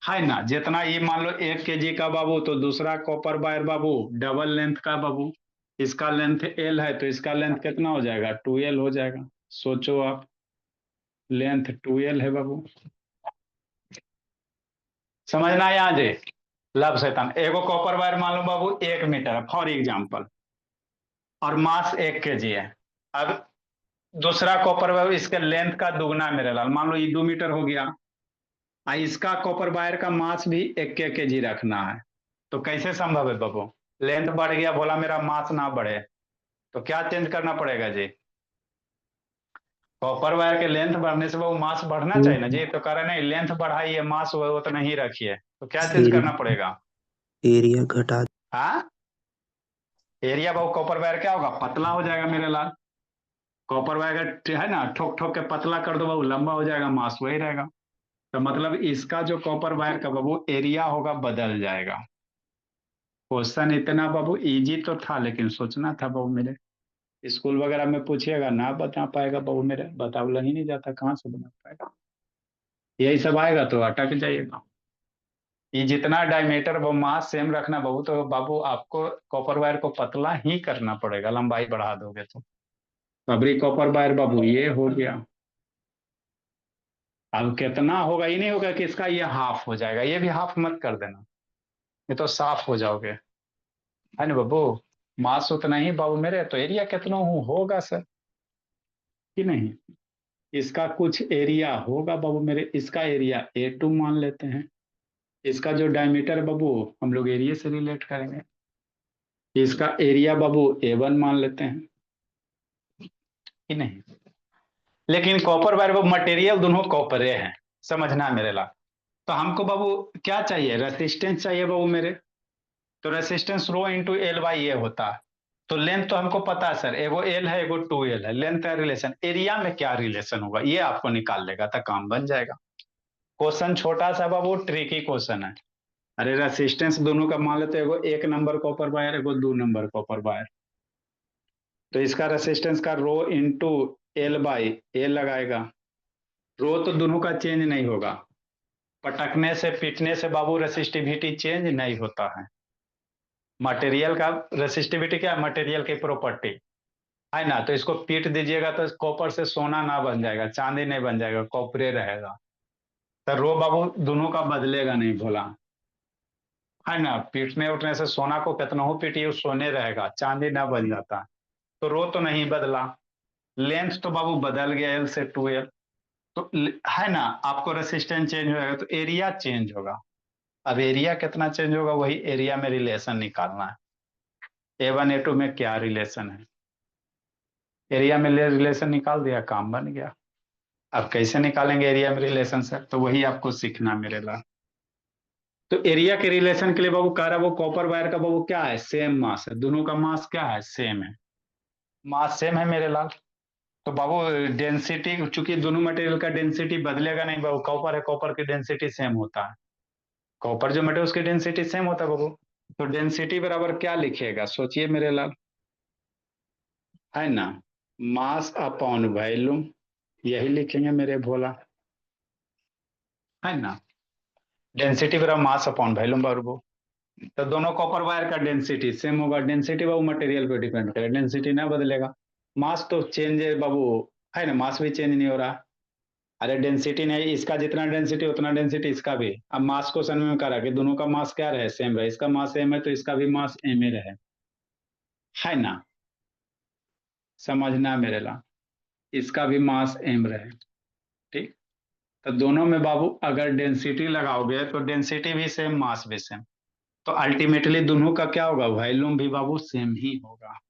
Speaker 1: है ना, जितना ये मान लो 1 kg का बाबू, तो दूसरा कॉपर वायर बाबू डबल लेंथ का बाबू, इसका लेंथ एल है तो इसका लेंथ कितना हो जाएगा, 2l हो जाएगा। सोचो आप, लेंथ 2l है बाबू, समझना यहाँ जे, लब शैतान, एगो कॉपर वायर मान लो बाबू 1 मीटर है फॉर एग्जाम्पल, और मास 1 kg है। अब दूसरा कॉपर वायर, इसके लेंथ का दुगना मेरे लाल, मान लो ये 2 मीटर हो गया, इसका कॉपर वायर का मास भी 1 kg रखना है, तो कैसे संभव है बाबू, लेंथ बढ़ गया बोला मेरा, मास ना बढ़े, तो क्या चेंज करना पड़ेगा जी, कॉपर वायर के लेंथ बढ़ने से वो मास बढ़ना चाहिए ना जी, तो कह रहे नहीं, लेंथ बढ़ाइए मास वो उतना ही रखिए, तो क्या चेंज करना पड़ेगा।
Speaker 2: एरिया घटा।
Speaker 1: हाँ, एरिया बाबू कॉपर वायर क्या होगा, पतला हो जाएगा मेरे लाल, कॉपर वायर का है ना, ठोक ठोक के पतला कर दो बाबू, लंबा हो जाएगा, मास वही रहेगा, तो मतलब इसका जो कॉपर वायर का बाबू एरिया होगा बदल जाएगा। क्वेश्चन इतना बाबू इजी तो था, लेकिन सोचना था बाबू मेरे, स्कूल वगैरह में पूछिएगा ना बता पाएगा बाबू मेरे, बतावला ही नहीं जाता, कहाँ से बना पाएगा, यही सब आएगा तो अटक जाइएगा। ये जितना डायमीटर वो मास सेम रखना बाबू, तो बाबू आपको कॉपर वायर को पतला ही करना पड़ेगा, लंबाई बढ़ा दोगे तो। अबरी कॉपर वायर बाबू ये हो गया, अब कितना होगा, ये नहीं होगा कि इसका ये हाफ हो जाएगा, ये भी हाफ मत कर देना, ये तो साफ हो जाओगे, है ना बाबू, मास उतना ही बाबू मेरे, तो एरिया कितना होगा सर, कि नहीं, इसका कुछ एरिया होगा बाबू मेरे, इसका एरिया A2 मान लेते हैं, इसका जो डायमीटर बाबू हम लोग एरिया से रिलेट करेंगे, इसका एरिया बाबू A1 मान लेते हैं, कि नहीं। लेकिन कॉपर वायर वो मटेरियल दोनों कॉपरे हैं, समझना मेरे ला, तो हमको बाबू क्या चाहिए, रेसिस्टेंस चाहिए बाबू मेरे, तो resistance rho into L by A होता है, तो लेंथ तो हमको पता है सर, एगो एल है एगो 2l है, लेंथ का रिलेशन, एरिया में क्या रिलेशन होगा ये आपको निकाल लेगा तो काम बन जाएगा। क्वेश्चन छोटा सा बाबू, ट्रिकी क्वेश्चन है। अरे रेसिस्टेंस दोनों का मान लेते, एगो 1 नंबर कॉपर वायर, एगो 2 नंबर कॉपर वायर, तो इसका रेसिस्टेंस का रो इंटू एल बाई ए लगाएगा, रो तो दोनों का चेंज नहीं होगा, पटकने से पीटने से बाबू रेसिस्टिविटी चेंज नहीं होता है, मटेरियल का रेसिस्टिविटी क्या है, मटेरियल की प्रॉपर्टी, है ना, तो इसको पीट दीजिएगा तो कॉपर से सोना ना बन जाएगा, चांदी नहीं बन जाएगा, कॉपरे रहेगा, तो रो बाबू दोनों का बदलेगा नहीं भोला, है ना, पीटने उठने से सोना को कितना हो पीटिए सोने रहेगा, चांदी ना बन जाता, तो रो तो नहीं बदला, लेंथ तो बाबू बदल गया एल से 2l, तो है ना, आपको रेसिस्टेंस चेंज हो जाएगा तो एरिया चेंज होगा। अब एरिया कितना चेंज होगा, वही एरिया में रिलेशन निकालना है। A1 A2 में क्या रिलेशन है, एरिया में रिलेशन निकाल दिया, काम बन गया। अब कैसे निकालेंगे एरिया में रिलेशन सर, तो वही आपको सीखना मेरे लाल। तो एरिया के रिलेशन के लिए बाबू कह रहा वो कॉपर वायर का बाबू क्या है, सेम मास है, दोनों का मास क्या है, सेम है, मास सेम है मेरे लाल। तो बाबू डेंसिटी, चूंकि दोनों मटेरियल का डेंसिटी बदलेगा नहीं बाबू, कॉपर है, कॉपर की डेंसिटी सेम होता है, कॉपर जो मटेरियल उसकी डेंसिटी सेम होता है बाबू। तो डेंसिटी बराबर क्या लिखिएगा, सोचिए मेरे लाल, है ना, मास अपॉन वॉल्यूम, यही लिखेंगे मेरे भोला, है ना। डेंसिटी बराबर मास अपॉन वॉल्यूम बाबू। तो दोनों कॉपर वायर का डेंसिटी सेम होगा, डेंसिटी बाबू मटेरियल पे डिपेंड करेगा, डेंसिटी ना बदलेगा, मास तो चेंज है बाबू, है ना, मास भी चेंज नहीं हो रहा। अरे डेंसिटी नहीं, इसका जितना डेंसिटी उतना डेंसिटी इसका भी। अब मास क्वेश्चन में कह रहा कि दोनों का मास क्या रहे, सेम रहे, इसका मास सेम है तो इसका भी मास एम ए रहे, है ना, समझना मेरे ला, इसका भी मास एम रहे, ठीक। तो दोनों में बाबू अगर डेंसिटी लगाओगे तो डेंसिटी भी सेम, मास भी सेम, तो अल्टीमेटली दोनों का क्या होगा, वॉल्यूम भी बाबू सेम ही होगा।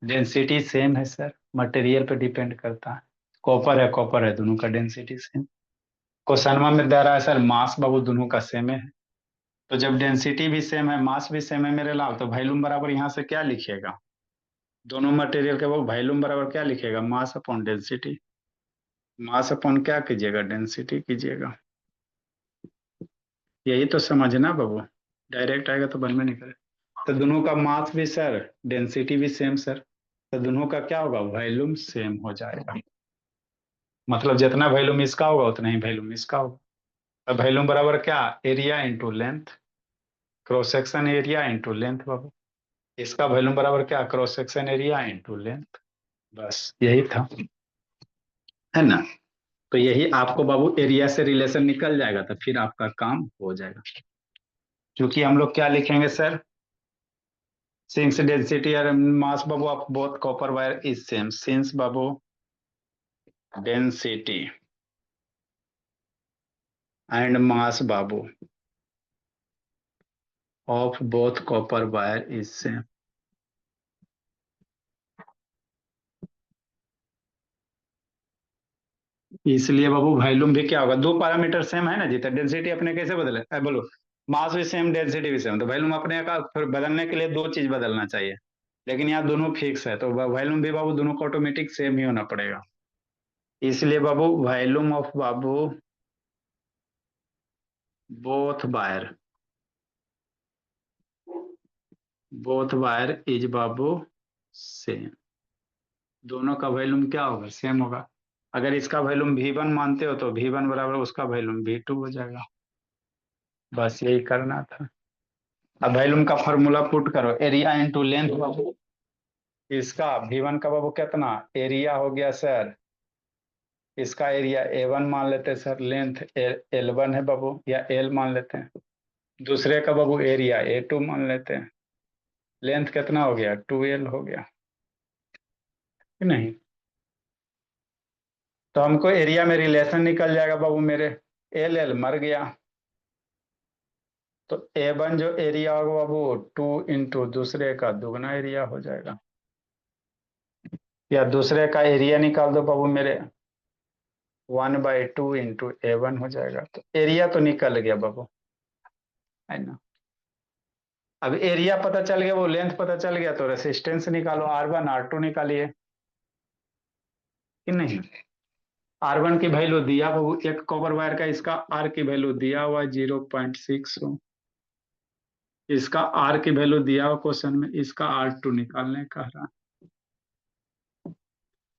Speaker 1: डेंसिटी सेम है सर, मटेरियल पे डिपेंड करता है, कॉपर है, दोनों का डेंसिटी सेम। क्वेश्चन में दे रहा है सर मास बाबू दोनों का सेम है, तो जब डेंसिटी भी सेम है, मास भी सेम है मेरे लाल, तो वॉल्यूम बराबर यहाँ से क्या लिखिएगा, दोनों मटेरियल के वो वॉल्यूम बराबर क्या लिखेगा, mass upon density, mass upon क्या कीजिएगा, डेंसिटी कीजिएगा। यही तो समझना बाबू, डायरेक्ट आएगा तो बन में नहीं करे। तो दोनों का मास भी सर, डेंसिटी भी सेम सर, तो दोनों का क्या होगा, वॉल्यूम सेम हो जाएगा, मतलब जितना वॉल्यूम इसका होगा उतना ही वॉल्यूम इसका होगा। अब वॉल्यूम बराबर क्या, area into length, cross section area into length बाबू, इसका वॉल्यूम बराबर क्या, cross section area into length, बस यही था, है ना। तो यही आपको बाबू एरिया से रिलेशन निकल जाएगा तो फिर आपका काम हो जाएगा। क्योंकि हम लोग क्या लिखेंगे सर, सिंस डेंसिटी और मास बाबू of both copper wire is same, since बाबू डेंसिटी एंड मास बाबू of both copper wire is same. इसलिए बाबू वॉल्यूम भी क्या होगा, दो पैरामीटर सेम है ना जी, तो डेंसिटी अपने कैसे बदले, बोलो, मास भी सेम डेंसिटी भी सेम, तो वॉल्यूम अपने का फिर बदलने के लिए दो चीज बदलना चाहिए, लेकिन यहाँ दोनों फिक्स है, तो वॉल्यूम भी बाबू दोनों को ऑटोमेटिक सेम ही होना पड़ेगा। इसलिए बाबू वॉल्यूम ऑफ बाबू both wire, both wire is बाबू सेम, दोनों का वॉल्यूम क्या होगा, सेम होगा। अगर इसका वॉल्यूम V1 मानते हो तो V1 बराबर उसका वॉल्यूम V2 हो जाएगा, बस यही करना था। अब वॉल्यूम का फॉर्मूला पुट करो, एरिया इंटू लेंथ बाबू, इसका V1 का बाबू कितना, एरिया हो गया सर, इसका एरिया A1 मान लेते हैं सर, लेंथ L1 है बाबू, या L मान लेते हैं, दूसरे का बाबू एरिया A2 मान लेते हैं, लेंथ कितना हो गया, 2L हो गया कि नहीं। तो हमको एरिया में रिलेशन निकल जाएगा बाबू मेरे, L मर गया, तो A1 जो एरिया होगा बाबू 2 इंटू दूसरे का दुगना एरिया हो जाएगा, या दूसरे का एरिया निकाल दो बाबू मेरे, 1/2 इंटू A1 हो जाएगा, तो एरिया तो निकल गया बाबू, है ना। अब एरिया पता चल गया, वो लेंथ पता चल गया, तो रेसिस्टेंस निकालो, R1 R2 निकालिए कि नहीं। R1 की वैल्यू दिया बाबू, एक कॉपर वायर का इसका R की वैल्यू दिया हुआ 0.6 ओम, इसका R की वैल्यू दिया हुआ क्वेश्चन में, इसका R2 निकालने कह रहा।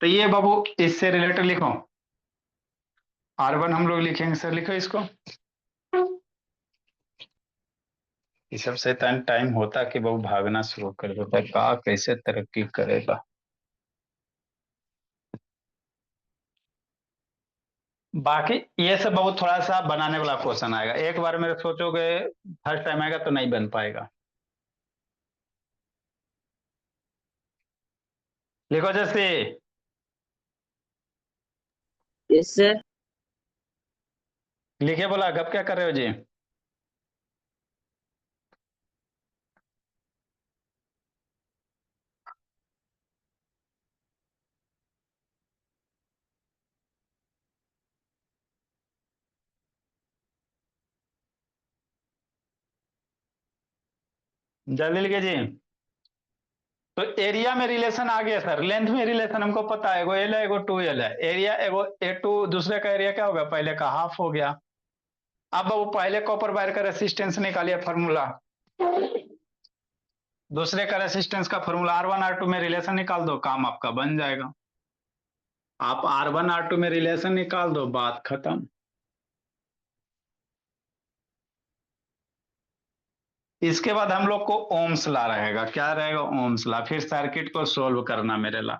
Speaker 1: तो ये बाबू इससे रिलेटेड लिखो, R1 हम लोग लिखेंगे सर, लिखो इसको। ये सबसे टाइम होता कि बाबू भागना शुरू कर देता है, कहा कैसे तरक्की करेगा। बाकी ये सब बहुत थोड़ा सा बनाने वाला क्वेश्चन आएगा, एक बार मेरे सोचोगे फर्स्ट टाइम आएगा तो नहीं बन पाएगा। लिखो जैसे,
Speaker 3: Yes, sir.
Speaker 1: लिखे बोला, गप क्या कर रहे हो जी। जल्दी लिखिए जी। तो एरिया में रिलेशन आ गया सर, लेंथ में रिलेशन हमको पता है, एगो एल है एगो 2L है, एरिया एगो A2, दूसरे का एरिया क्या होगा, पहले का हाफ हो गया। अब वो पहले कॉपर वायर का रेसिस्टेंस निकालिए फॉर्मूला, दूसरे का रेसिस्टेंस का फॉर्मूला R1 R2 में रिलेशन निकाल दो, काम आपका बन जाएगा। आप R1 R2 में रिलेशन निकाल दो, बात खत्म। इसके बाद हम लोग को ओम्स ला रहेगा, क्या रहेगा, ओम्स ला। फिर सर्किट को सोल्व करना मेरे ला।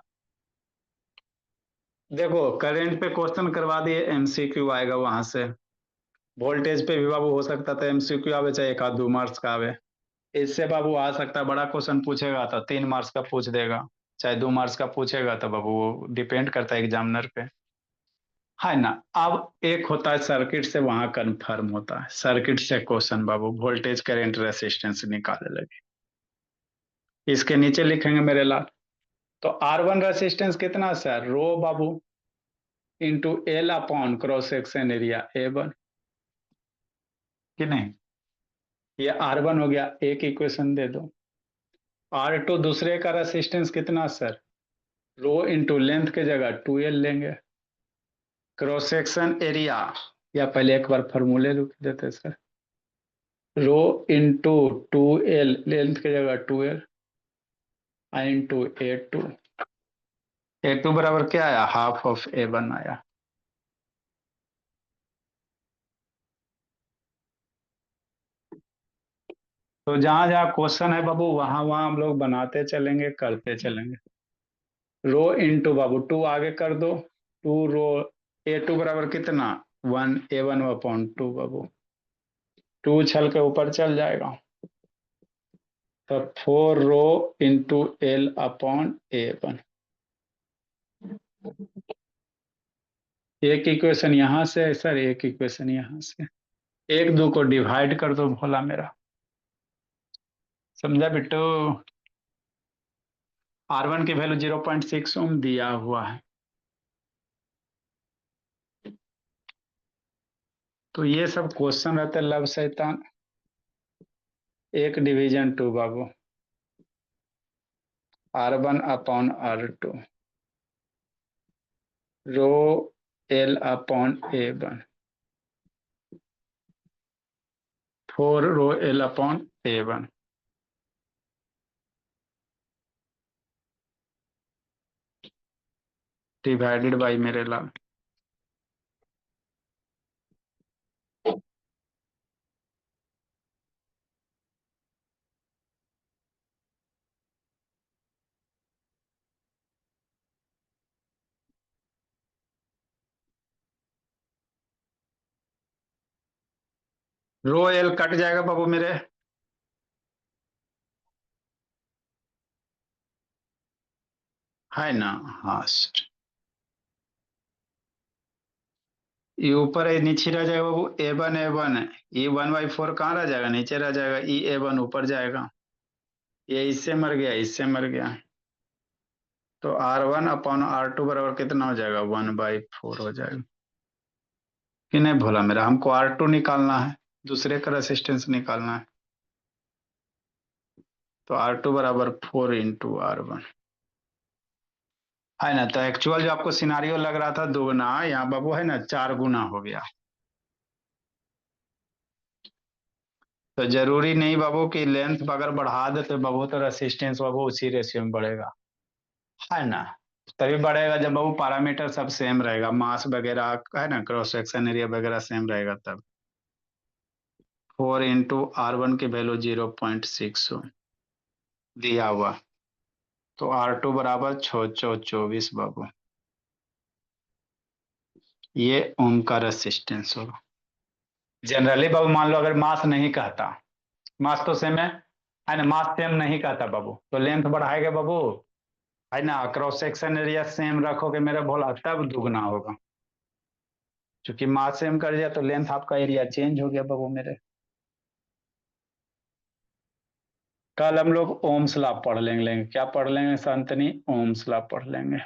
Speaker 1: देखो करंट पे क्वेश्चन करवा दिए, MCQ आएगा वहां से। वोल्टेज पे भी बाबू हो सकता था MCQ आवे, चाहे 1-2 मार्क्स का आवे। इससे बाबू आ सकता है बड़ा क्वेश्चन पूछेगा तो 3 मार्क्स का पूछ देगा, चाहे 2 मार्क्स का पूछेगा तो बाबू वो डिपेंड करता है एग्जामिनर पे, है ना। अब एक होता है सर्किट से, वहां कंफर्म होता है सर्किट से क्वेश्चन बाबू, वोल्टेज करंट रेसिस्टेंस निकालने लगे। इसके नीचे लिखेंगे मेरे लाल। तो R1 रेसिस्टेंस कितना सर, रो बाबू into L upon cross section area A1, कि नहीं। ये R1 हो गया, एक इक्वेशन दे दो। R2 दूसरे का रेसिस्टेंस कितना सर, रो इंटू लेंथ के जगह 2L लेंगे, क्रॉस सेक्शन एरिया, या पहले एक बार फॉर्मूले लिख देते sir, rho into 2L, length की जगह 2L इंटू A2, A2 बराबर क्या आया, हाफ ऑफ A1 आया। तो जहां जहां क्वेश्चन है बाबू, वहां वहां हम लोग बनाते चलेंगे, करते चलेंगे। रो इंटू बाबू 2 आगे कर दो, 2 रो, A2 बराबर कितना, 1 A1 अपॉन 2 बाबू, 2 छल के ऊपर चल जाएगा, तो 4 rho into L upon A1। एक इक्वेशन यहां से है सर, एक इक्वेशन यहां से, एक दो को डिवाइड कर दो भोला मेरा, समझा बिट्टू। R1 की वैल्यू 0.6 ओम दिया हुआ है। तो ये सब क्वेश्चन रहते हैं लब शैतान। एक डिवीजन 2 बाबू, R1 upon R2, rho L upon A1, 4 rho L upon A1, divided by मेरे लाल। रो L कट जाएगा बाबू मेरे, है ना। हाँ सर, ये ऊपर है, नीचे रह जाएगा बाबू A1 है, ये 1/4 कहाँ रह जाएगा, नीचे रह जाएगा, ई A1 ऊपर जाएगा, ये इससे मर गया, इससे मर गया। तो R1 अपॉन R2 बराबर कितना हो जाएगा, 1/4 हो जाएगा, कि नहीं भोला मेरा। हमको R2 निकालना है, दूसरे का रेसिस्टेंस निकालना है, तो R2 बराबर 4 इंटू R1, है ना। तो एक्चुअल जो आपको सिनारियो लग रहा था दुगना, यहाँ बाबू है ना 4 गुना हो गया। तो जरूरी नहीं बाबू कि लेंथ अगर बढ़ा दे तो बाबू तो रेसिस्टेंस बाबू उसी रेशियो में बढ़ेगा, है ना। तभी बढ़ेगा जब बाबू पैरामीटर सब सेम रहेगा, मास वगैरह है ना, क्रॉस सेक्शन एरिया वगैरह सेम रहेगा तब। 4 इंटू R1 की वैल्यू 0.6 दिया हुआ, तो R2 बराबर 6 24 बाबू, ये ओम का रेसिस्टेंस होगा। जनरली बाबू मान लो अगर मास नहीं कहता, मास तो सेम है ना, मास सेम नहीं कहता बाबू, तो लेंथ बढ़ाएगा बाबू, है ना, क्रॉस सेक्शन एरिया सेम रखोगे मेरा भोला, तब दुगना होगा। क्योंकि मास सेम कर दिया तो लेंथ आपका एरिया चेंज हो गया बाबू मेरे। कल हम लोग ओम्स लॉ पढ़ लेंगे, क्या पढ़ लेंगे संतनी, ओम्स लॉ पढ़ लेंगे।